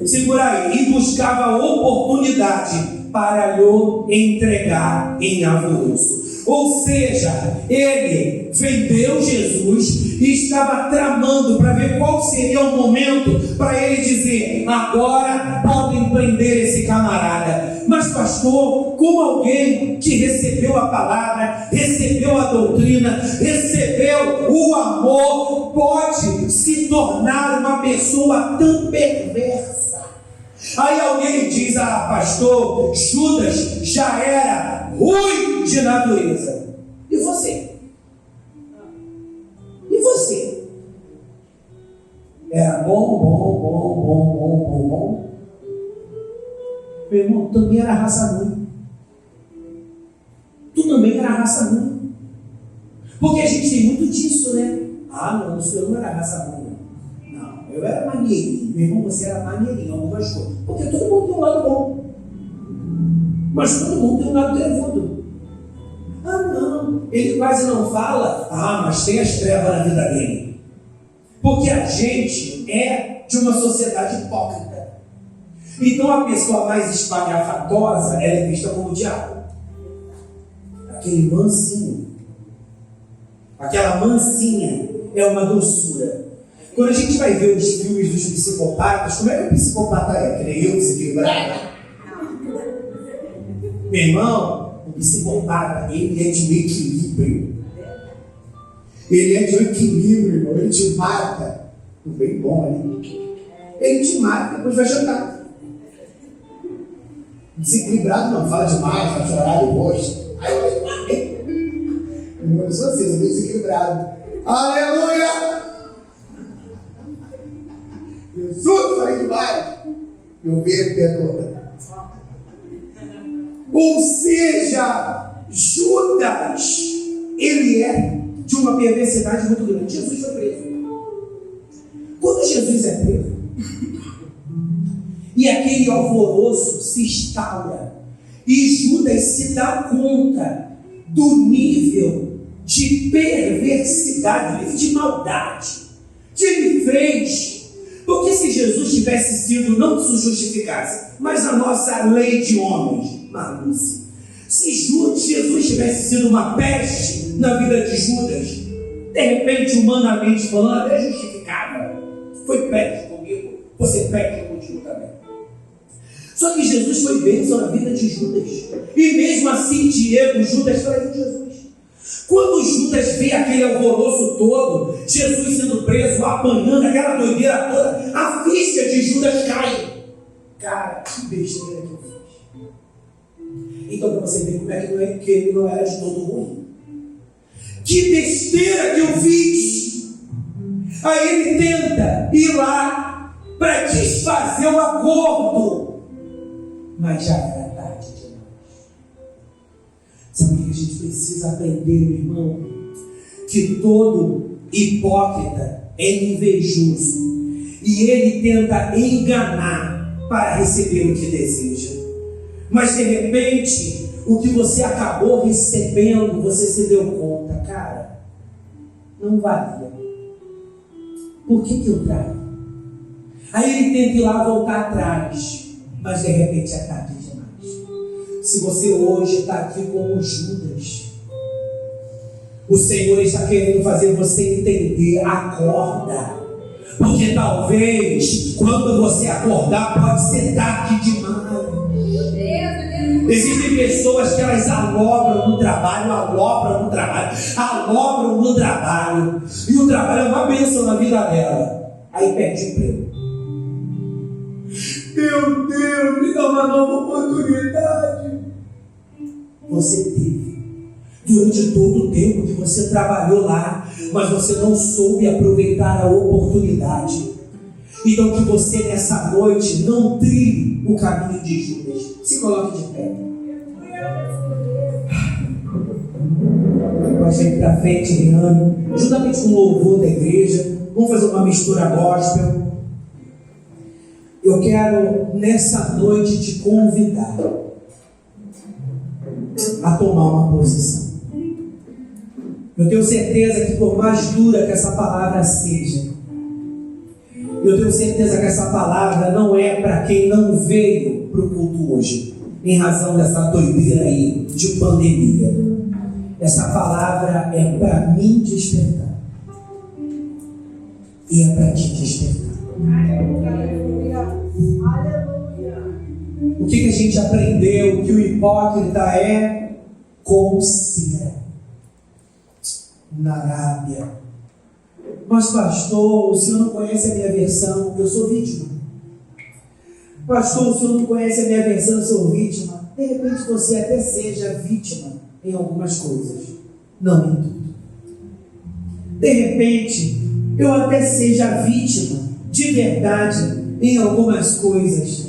Segura aí. E buscava oportunidade para lhe entregar em alvoroço. Ou seja, ele vendeu Jesus e estava tramando para ver qual seria o momento para ele dizer: agora podem prender esse camarada. Mas pastor, como alguém que recebeu a palavra, recebeu a doutrina, recebeu o amor, pode se tornar uma pessoa tão perversa? Aí alguém diz: ah, pastor, Judas já era ruim de natureza. E você? E você? Era bom. Meu irmão, tu também era raça ruim. Tu também era raça ruim. Porque a gente tem muito disso, né? Ah, não, o senhor não era raça ruim. Não, eu era maneirinho. Meu irmão, você era maneirinho em algumas coisas. Porque todo mundo tem um lado bom. Mas todo mundo tem um lado trevudo. Ah, não, ele quase não fala. Ah, mas tem as trevas na vida dele. Porque a gente é de uma sociedade hipócrita. Então a pessoa mais espalhafatosa, ela é vista como o diabo. Aquele mansinho. Aquela mansinha é uma doçura. Quando a gente vai ver os filmes dos psicopatas, como é que o psicopata é? Que nem eu, desequilibrado? Meu irmão, o psicopata, ele é de um equilíbrio. Ele é de um equilíbrio, irmão. Ele te mata. Bem bom ali. Ele te mata e depois vai jantar. Desequilibrado não, fala demais, vai chorar depois. Eu sou assim, eu sou desequilibrado. Aleluia! Jesus, falei demais. Meu ver, perdoa. Ou seja, Judas, ele é de uma perversidade muito grande. Jesus foi preso. Quando Jesus é preso, e aquele alvoroço se instaura, e Judas se dá conta do nível de perversidade, de maldade que ele fez. Porque se Jesus tivesse sido, não se justificasse, mas a nossa lei de homens, maluce, se Jesus tivesse sido uma peste na vida de Judas, de repente, humanamente falando, até justificável. Foi peste comigo, você peste contigo também. Só que Jesus foi bênção na vida de Judas. E mesmo assim, Diego, Judas traiu Jesus. Quando Judas vê aquele alvoroço todo, Jesus sendo preso, apanhando, aquela doideira toda, a ficha de Judas cai. Cara, que besteira que eu fiz. Então, para você ver como é que ele não era de todo ruim. Que besteira que eu fiz. Aí ele tenta ir lá para desfazer o acordo. Mas já era tarde demais. Sabe o que a gente precisa aprender, meu irmão? Que todo hipócrita é invejoso. E ele tenta enganar para receber o que deseja. Mas de repente, o que você acabou recebendo, você se deu conta, cara, não valia. Por que eu traio? Aí ele tenta ir lá voltar atrás, mas de repente é tarde demais. Se você hoje está aqui como Judas, o Senhor está querendo fazer você entender, acorda. Porque talvez, quando você acordar, pode ser tarde demais. Existem pessoas que elas alobram no trabalho, e o trabalho é uma bênção na vida dela. Aí perde o emprego. Meu Deus, me dá uma nova oportunidade. Você teve durante todo o tempo que você trabalhou lá, mas você não soube aproveitar a oportunidade. Então que você nessa noite não trilhe o caminho de Judas. Se coloque de pé. Pode ir para frente, Riane, juntamente com o louvor da igreja. Vamos fazer uma mistura gospel. Eu quero nessa noite te convidar a tomar uma posição. Eu tenho certeza que por mais dura que essa palavra seja, eu tenho certeza que essa palavra não é para quem não veio para o culto hoje, em razão dessa doideira aí de pandemia. Essa palavra é para mim despertar. E é para ti despertar. O que a gente aprendeu? Que o hipócrita é como cera na Arábia. Mas pastor, o senhor não conhece a minha versão, eu sou vítima. Pastor, o senhor não conhece a minha versão, eu sou vítima. De repente você até seja vítima em algumas coisas, não em tudo. De repente eu até seja vítima de verdade em algumas coisas,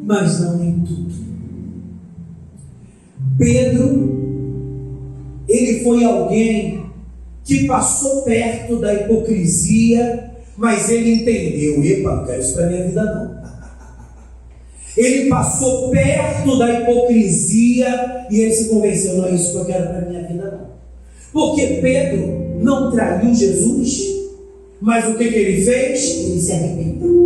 mas não em tudo. Pedro, ele foi alguém que passou perto da hipocrisia, mas ele entendeu: epa, não quero isso para a minha vida não. Ele passou perto da hipocrisia e ele se convenceu: não é isso que eu quero para a minha vida não. Porque Pedro não traiu Jesus, mas o que ele fez? Ele se arrependeu.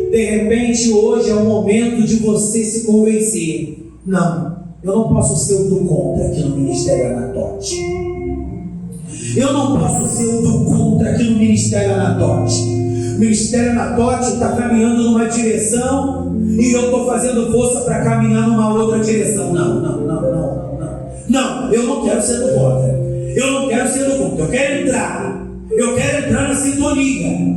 De repente hoje é o momento de você se convencer: não, eu não posso ser o do contra aqui no Ministério Anatote. Eu não posso ser o do contra aqui no Ministério Anatote. O Ministério Anatote está caminhando numa direção e eu estou fazendo força para caminhar numa outra direção. Não, eu não quero ser do contra. Eu quero entrar na sintonia.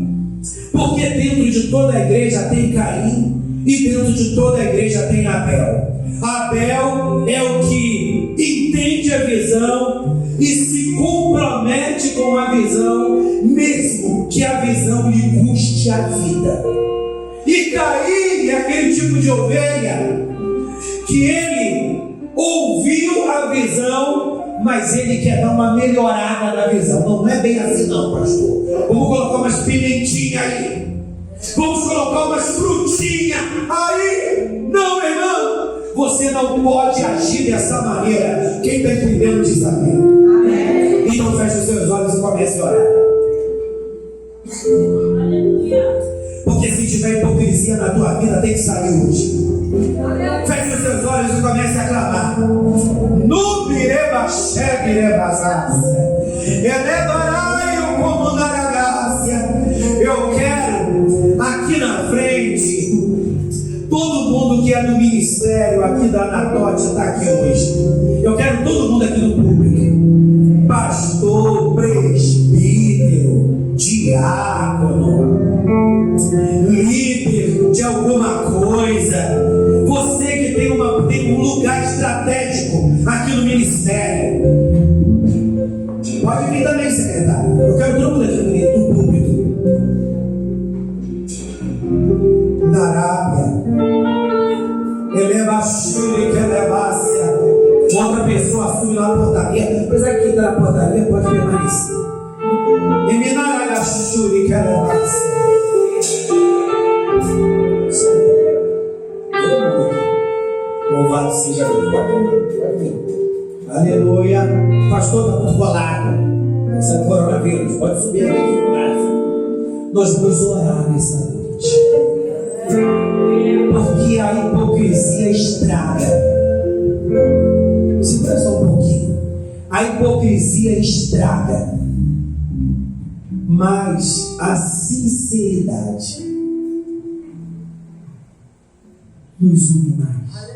Porque dentro de toda a igreja tem Caim e dentro de toda a igreja tem Abel. Abel é o que entende a visão e se compromete com a visão, mesmo que a visão lhe custe a vida. E Caim é aquele tipo de ovelha que ele ouviu a visão, mas ele quer dar uma melhorada na visão. Não é bem assim não, pastor. Vamos colocar umas pimentinhas aí. Vamos colocar umas frutinhas aí. Não, irmão. Você não pode agir dessa maneira. Quem está entendendo diz amém. Amém. Então feche os seus olhos e comece a orar. Porque se tiver hipocrisia na tua vida, tem que sair hoje. Feche os seus olhos e comece a clamar. No birebaxé, elevarai-o como na graça. Eu quero aqui na frente Todo mundo que é do ministério aqui da Anatote está aqui hoje. Eu quero todo mundo aqui no público. Pastor, presbítero, diácono, líder de alguma coisa. Você que tem um lugar estratégico aqui no ministério. Pode vir também, secretário. Eu quero todo mundo aqui no público. Na Arábia, eleva a chule que elevácia. Outra pessoa assume lá a portaria. Apesar que quem está na portaria pode permanecer. Eminará a chule que elevácia. Isso aí. Louvado seja Deus. Pode vir. Aleluia. Pastor, está muito colado. Esse é o coronavírus. Pode subir aqui. Nós vamos orar nessa noite. Porque a hipocrisia estraga. Segura só um pouquinho. A hipocrisia estraga, mas a sinceridade nos une mais.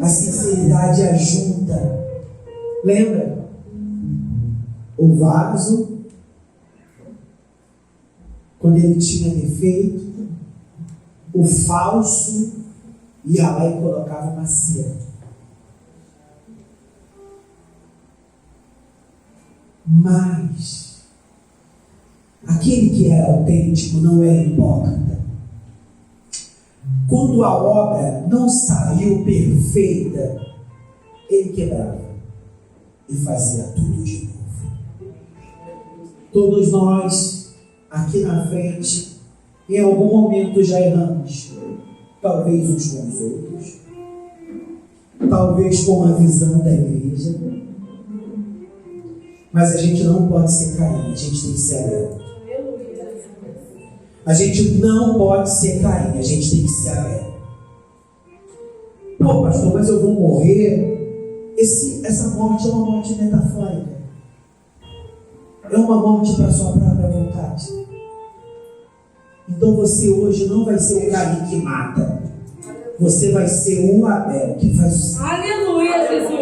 A sinceridade ajunta. Lembra? O vaso, quando ele tinha defeito, o falso ia lá e colocava uma cera. Mas aquele que era autêntico não era hipócrita. Quando a obra não saiu perfeita, ele quebrava e fazia tudo de novo. Todos nós aqui na frente, em algum momento já erramos, talvez uns com os outros, talvez com a visão da igreja, mas a gente não pode ser Caim, a gente tem que ser Abel. A gente não pode ser Caim, a gente tem que ser Abel. Pô, pastor, mas eu vou morrer. Essa morte é uma morte metafórica. É uma morte para a sua própria vontade. Então você hoje não vai ser o Caim que mata. Você vai ser o Abel que faz o certo. Aleluia, Jesus.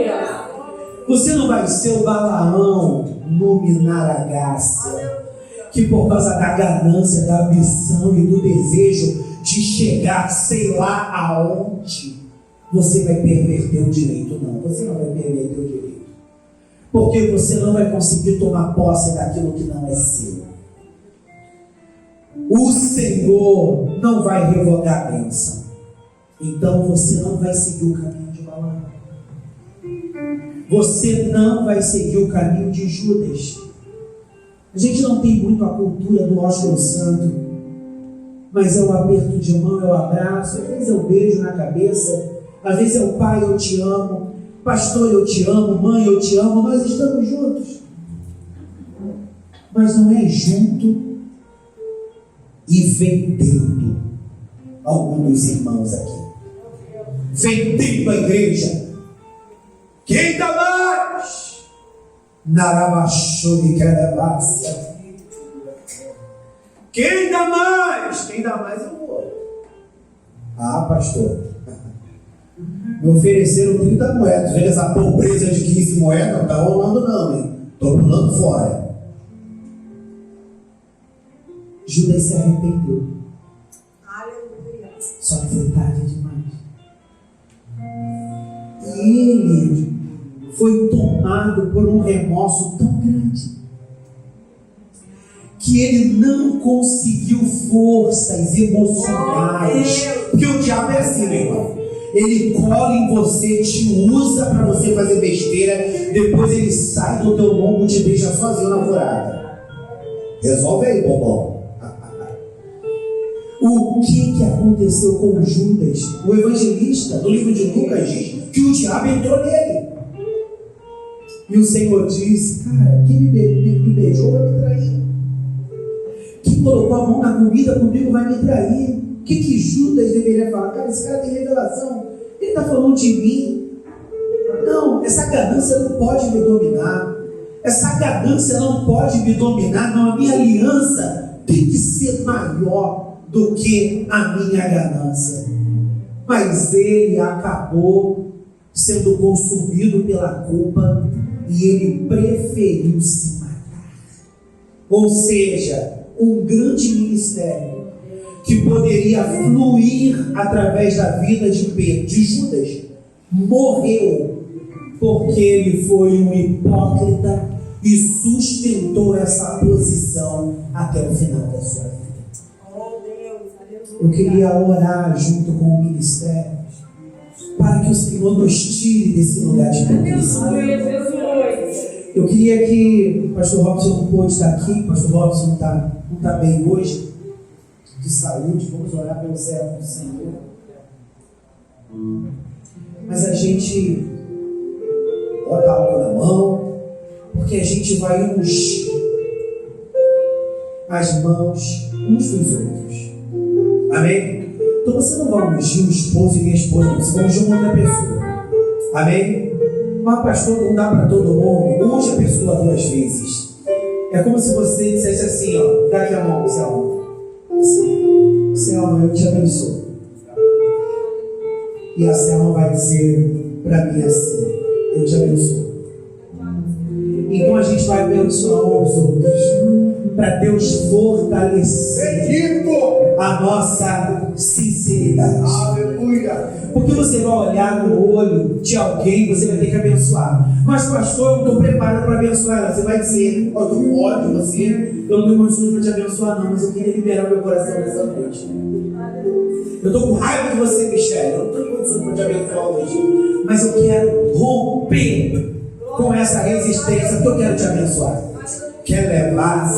Você não vai ser o Balaão no Minaragácia, que por causa da ganância, da ambição e do desejo de chegar sei lá aonde, você vai perverter o direito. Não, você não vai perverter o direito. Porque você não vai conseguir tomar posse daquilo que não é seu. O Senhor não vai revogar a bênção. Então você não vai seguir o caminho de Balaão. Você não vai seguir o caminho de Judas. A gente não tem muito a cultura do ósculo santo, mas é o aperto de mão, é o abraço, às vezes é o beijo na cabeça, às vezes é o pai, eu te amo, pastor, eu te amo, mãe, eu te amo, nós estamos juntos. Mas não é junto e vendendo algum dos irmãos aqui. Vendendo a igreja. Quem dá mais? Narabachuri Carabácia. Quem dá mais? Quem dá mais eu vou. Ah, pastor, me ofereceram 30 moedas. Veja essa pobreza de 15 moedas. Não está rolando não, hein? Estou pulando fora. Judas se arrependeu. Aleluia. Só que foi tarde demais. E ele foi tomado por um remorso tão grande que ele não conseguiu forças emocionais. Porque o diabo é assim, meu irmão. Ele cola em você, te usa para você fazer besteira, depois ele sai do teu lombo e te deixa sozinho na furada. Resolve aí, bobão. O que aconteceu com Judas? O evangelista do livro de Lucas diz que o diabo entrou nele. E o Senhor disse: cara, quem me beijou vai me trair. Quem colocou a mão na comida comigo vai me trair. O que Judas deveria falar? Cara, esse cara tem revelação. Ele está falando de mim. Não, essa ganância não pode me dominar. Essa ganância não pode me dominar. Não, a minha aliança tem que ser maior do que a minha ganância. mas ele acabou sendo consumido pela culpa e ele preferiu se matar. Ou seja, um grande ministério que poderia fluir através da vida de Pedro, de Judas, morreu porque ele foi um hipócrita e sustentou essa posição até o final da sua vida. Eu queria orar junto com o ministério para que o Senhor nos tire desse lugar de hipocrisia. Eu queria que o pastor Robson não pôde estar aqui, o pastor Robson não está bem hoje, de saúde, vamos orar pelo servo do Senhor. Mas a gente bota algo na mão, porque a gente vai ungir as mãos uns dos outros. Amém? Então você não vai ungir o esposo e minha esposa, você vai ungir uma outra pessoa. Amém? Mas pastor, não dá para todo mundo. Unge a pessoa 2 vezes. É como se você dissesse assim, ó, dá aqui a mão, Selma. Assim, Selma, eu te abençoo. E a Selma vai dizer para mim assim, eu te abençoo. Então a gente vai abençoar uns aos outros, para Deus fortalecer a nossa sinceridade. Aleluia. Porque você vai olhar no olho de alguém, você vai ter que abençoar. Mas pastor, eu não estou preparado para abençoar ela. Você vai dizer, eu estou com ódio de você, eu não tenho condições para te abençoar não, mas eu queria liberar meu coração nessa noite. Eu estou com raiva de você, Michele, eu não tenho condições para te abençoar hoje, mas eu quero romper com essa resistência, porque eu quero te abençoar. Quer levar?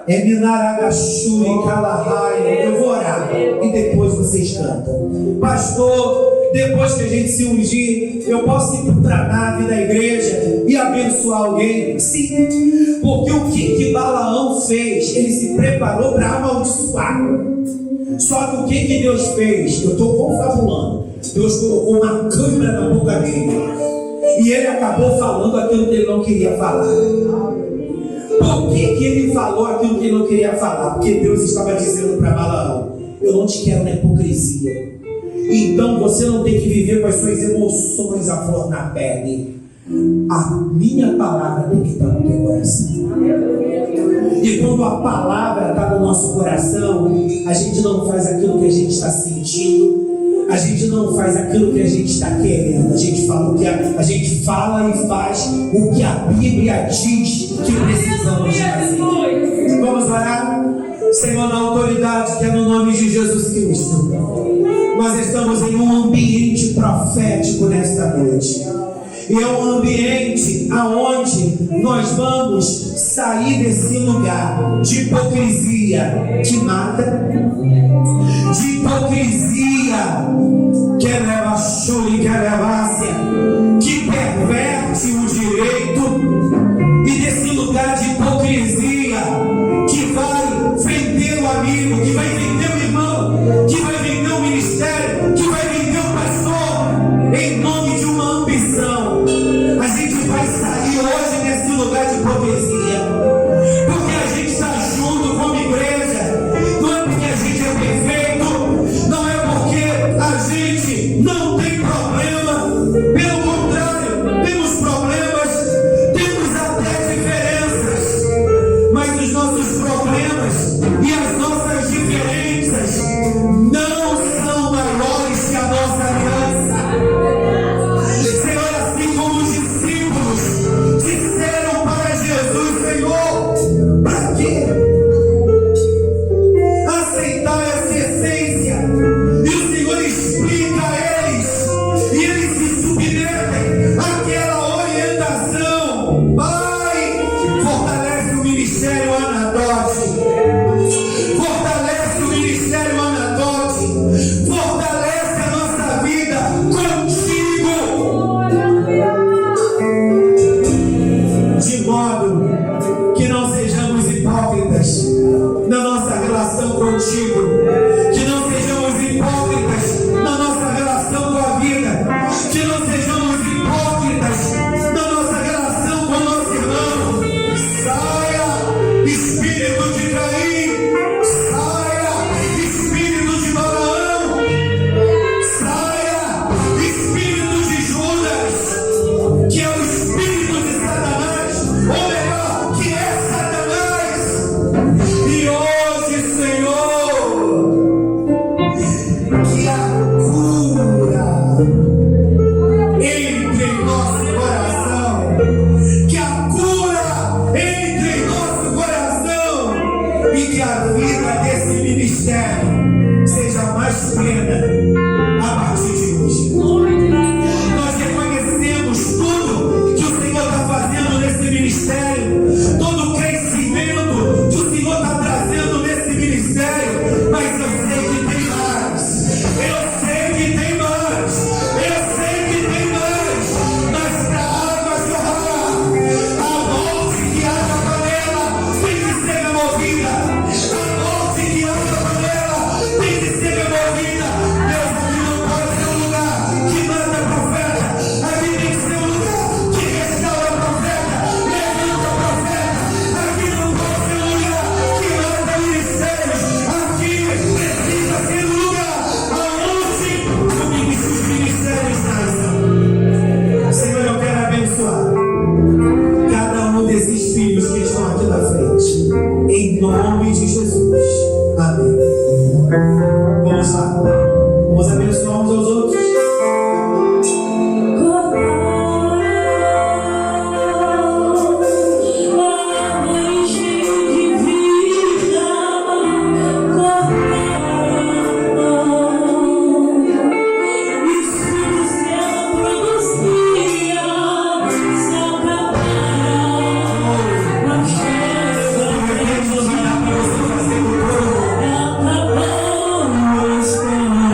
É Minaragachuri, Kalahai. Eu vou orar e depois vocês cantam. Pastor, depois que a gente se ungir, eu posso ir para o trabalho da igreja e abençoar alguém? Sim, porque o que Balaão fez? Ele se preparou para amaldiçoar. Só que o que Deus fez? Eu estou confabulando. Deus colocou uma câmera na boca dele e ele acabou falando aquilo que ele não queria falar. Por que ele falou aquilo que ele não queria falar? Porque Deus estava dizendo para Balaão, eu não te quero na hipocrisia. Então você não tem que viver com as suas emoções à flor na pele. A minha palavra tem que estar no teu coração. E quando a palavra está no nosso coração, a gente não faz aquilo que a gente está sentindo, a gente não faz aquilo que a gente está querendo, a gente fala o que a gente fala e faz o que a Bíblia diz que precisamos fazer. Vamos orar? Senhor, na autoridade que é no nome de Jesus Cristo, nós estamos em um ambiente profético nesta noite. E é um ambiente aonde nós vamos sair desse lugar de hipocrisia que mata, de hipocrisia que leva chuli, que leva que perverte o direito, e desse lugar de hipocrisia que vai vender o amigo, que vai vender o irmão, que vai vender o ministério, que vai vender o pastor, em nome de uma ambição. A gente vai sair hoje desse lugar de hipocrisia, porque a gente está junto como igreja. Não é porque a gente é perfeito, não é porque a gente não tem problema, pelo contrário, temos problemas, temos até diferenças, mas os nossos problemas e as nossas diferenças não são maiores que a nossa aliança. Senhor, assim como os discípulos disseram para Jesus, Senhor, para quê aceitar essa essência? E o Senhor explica a eles, e eles se submetem àquela orientação. Pai, fortalece o ministério Anadote, e que a vida desse ministério seja mais plena a partir de hoje. Nós reconhecemos tudo que o Senhor está fazendo nesse ministério, todo o crescimento que o Senhor está trazendo nesse ministério, mas eu sei que tem mais, eu sei que tem mais, eu sei que tem mais, mas para a água jorrar, a morte que há na panela tem que ser removida, a morte que há na panela tem que ser removida. Deus, aqui não pode ser um lugar que mata profeta, aqui tem que ser um lugar que restaura profeta, levanta profeta, aqui não pode ser um lugar que mata ministérios, aqui precisa ser um lugar aonde os ministérios nasçam. Senhor, eu quero abençoar cada um desses filhos que estão aqui na frente, em nome de Jesus. Amém. Vamos lá, vamos abençoar uns aos outros. Acabou.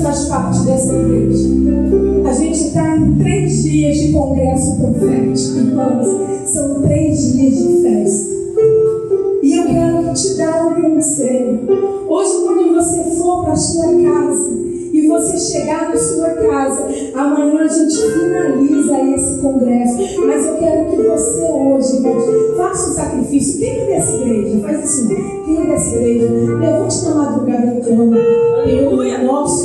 faz parte dessa igreja. A gente está em 3 dias de congresso profético, irmãos. São 3 dias de festa. E eu quero te dar um conselho. Hoje, quando você for para a sua casa e você chegar na sua casa, amanhã a gente finaliza esse congresso. Mas eu quero que você hoje, irmãos, faça um sacrifício. Quem é dessa igreja? Faz assim. Quem é dessa igreja? Levante na madrugada e clama. Pelo nosso